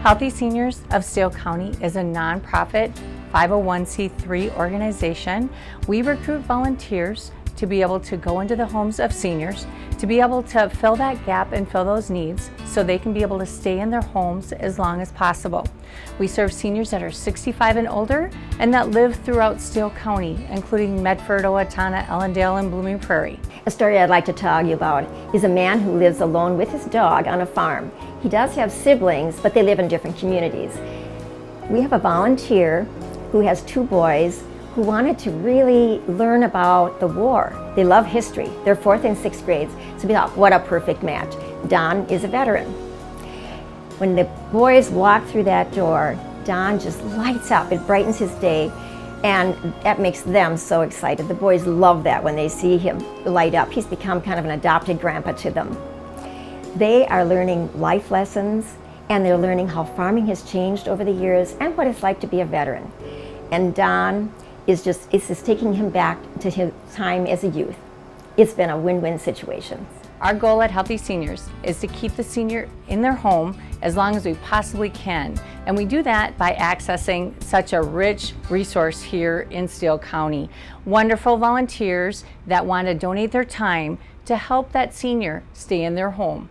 Healthy Seniors of Steele County is a nonprofit 501c3 organization. We recruit volunteers to be able to go into the homes of seniors, to be able to fill that gap and fill those needs so they can be able to stay in their homes as long as possible. We serve seniors that are 65 and older and that live throughout Steele County, including Medford, Owatonna, Ellendale, and Blooming Prairie. A story I'd like to tell you about is a man who lives alone with his dog on a farm. He does have siblings, but they live in different communities. We have a volunteer who has 2 boys who wanted to really learn about the war. They love history. They're 4th and 6th grades, so we thought, what a perfect match. Don is a veteran. When the boys walk through that door, Don just lights up. It brightens his day, and that makes them so excited. The boys love that when they see him light up. He's become kind of an adopted grandpa to them. They are learning life lessons, and they're learning how farming has changed over the years and what it's like to be a veteran. And Don it's just taking him back to his time as a youth. It's been a win-win situation. Our goal at Healthy Seniors is to keep the senior in their home as long as we possibly can. And we do that by accessing such a rich resource here in Steele County. Wonderful volunteers that want to donate their time to help that senior stay in their home.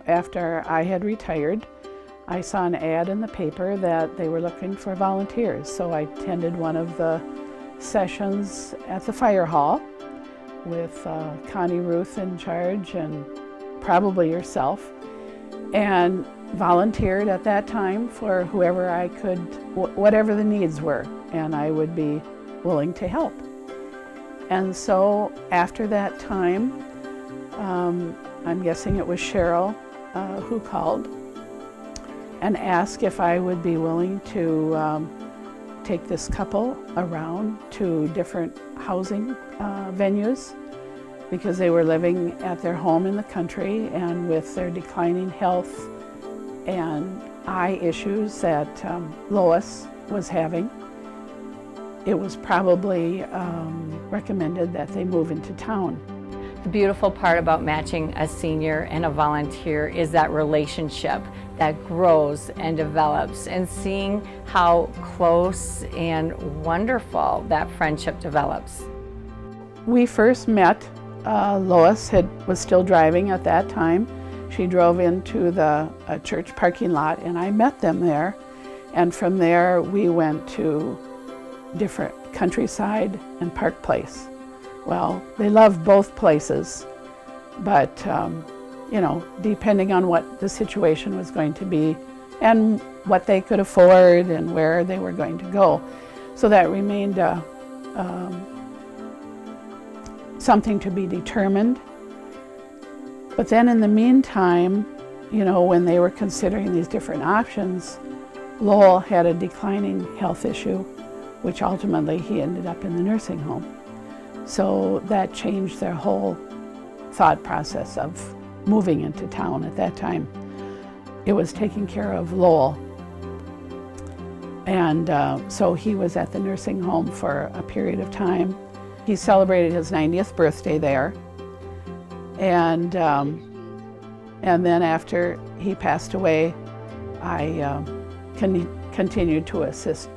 After I had retired, I saw an ad in the paper that they were looking for volunteers, so I attended one of the sessions at the fire hall with Connie Ruth in charge and probably yourself, and volunteered at that time for whoever I could, whatever the needs were, and I would be willing to help. And so after that time, I'm guessing it was Cheryl who called and asked if I would be willing to take this couple around to different housing venues because they were living at their home in the country, and with their declining health and eye issues that Lois was having, it was probably recommended that they move into town. The beautiful part about matching a senior and a volunteer is that relationship that grows and develops, and seeing how close and wonderful that friendship develops. We first met, Lois was still driving at that time. She drove into the church parking lot and I met them there. And from there we went to different Countryside and Park Place. Well, they loved both places, but you know, depending on what the situation was going to be and what they could afford and where they were going to go. So that remained something to be determined. But then in the meantime, you know, when they were considering these different options, Lowell had a declining health issue, which ultimately he ended up in the nursing home. So that changed their whole thought process of moving into town at that time. It was taking care of Lowell. And so he was at the nursing home for a period of time. He celebrated his 90th birthday there. And then after he passed away, I continued to assist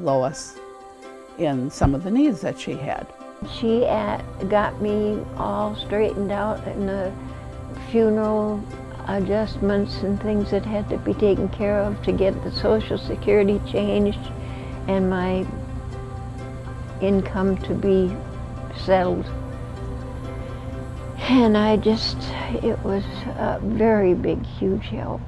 Lois in some of the needs that she had. She got me all straightened out in the funeral adjustments and things that had to be taken care of to get the Social Security changed and my income to be settled. And it was a very big, huge help.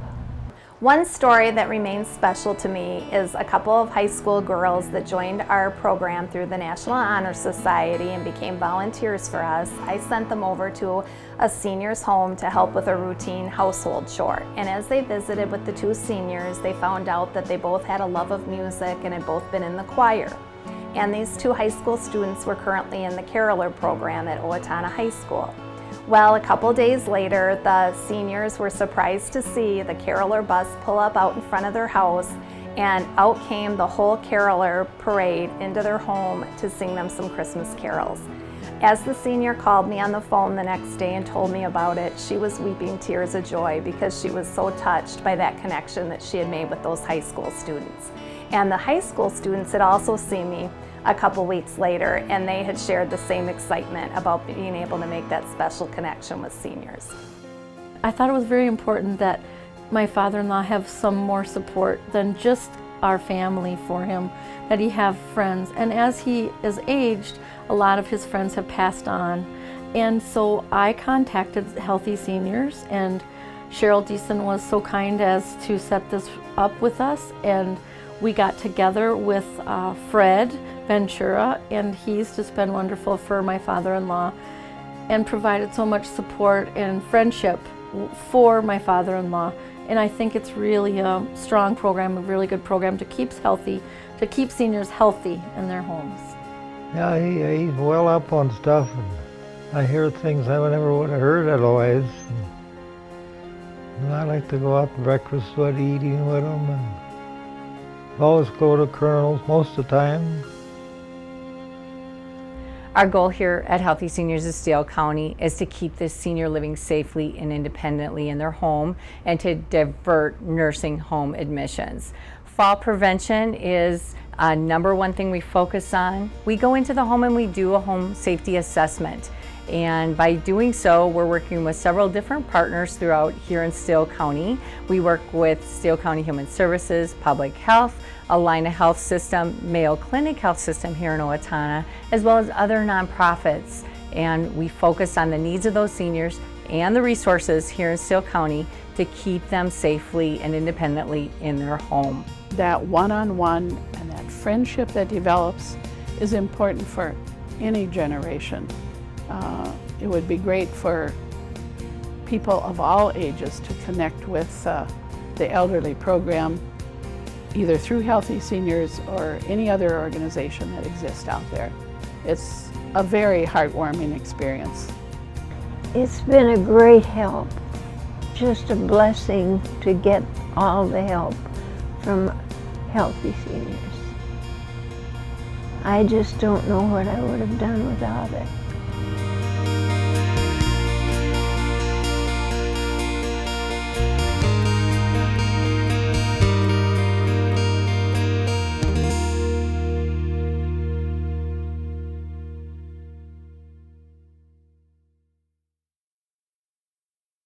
One story that remains special to me is a couple of high school girls that joined our program through the National Honor Society and became volunteers for us. I sent them over to a senior's home to help with a routine household chore. And as they visited with the 2 seniors, they found out that they both had a love of music and had both been in the choir. And these 2 high school students were currently in the caroler program at Owatonna High School. Well, a couple days later, the seniors were surprised to see the caroler bus pull up out in front of their house, and out came the whole caroler parade into their home to sing them some Christmas carols. As the senior called me on the phone the next day and told me about it, she was weeping tears of joy because she was so touched by that connection that she had made with those high school students. And the high school students had also seen me a couple weeks later, and they had shared the same excitement about being able to make that special connection with seniors. I thought it was very important that my father-in-law have some more support than just our family for him, that he have friends. And as he is aged, a lot of his friends have passed on. And so I contacted Healthy Seniors, and Cheryl Deason was so kind as to set this up with us, and we got together with Fred Ventura, and he's just been wonderful for my father-in-law and provided so much support and friendship for my father-in-law. And I think it's really a strong program, a really good program to keep seniors healthy in their homes. Yeah, he's well up on stuff, and I hear things I never would have heard otherwise. And I like to go out to breakfast eating with him, and always go to Colonel's most of the time. Our goal here at Healthy Seniors of Steele County is to keep this senior living safely and independently in their home and to divert nursing home admissions. Fall prevention is number one thing we focus on. We go into the home and we do a home safety assessment. And by doing so, we're working with several different partners throughout here in Steele County. We work with Steele County Human Services, Public Health, Allina Health System, Mayo Clinic Health System here in Owatonna, as well as other nonprofits. And we focus on the needs of those seniors and the resources here in Steele County to keep them safely and independently in their home. That one-on-one and that friendship that develops is important for any generation. It would be great for people of all ages to connect with the elderly program, either through Healthy Seniors or any other organization that exists out there. It's a very heartwarming experience. It's been a great help, just a blessing to get all the help from Healthy Seniors. I just don't know what I would have done without it.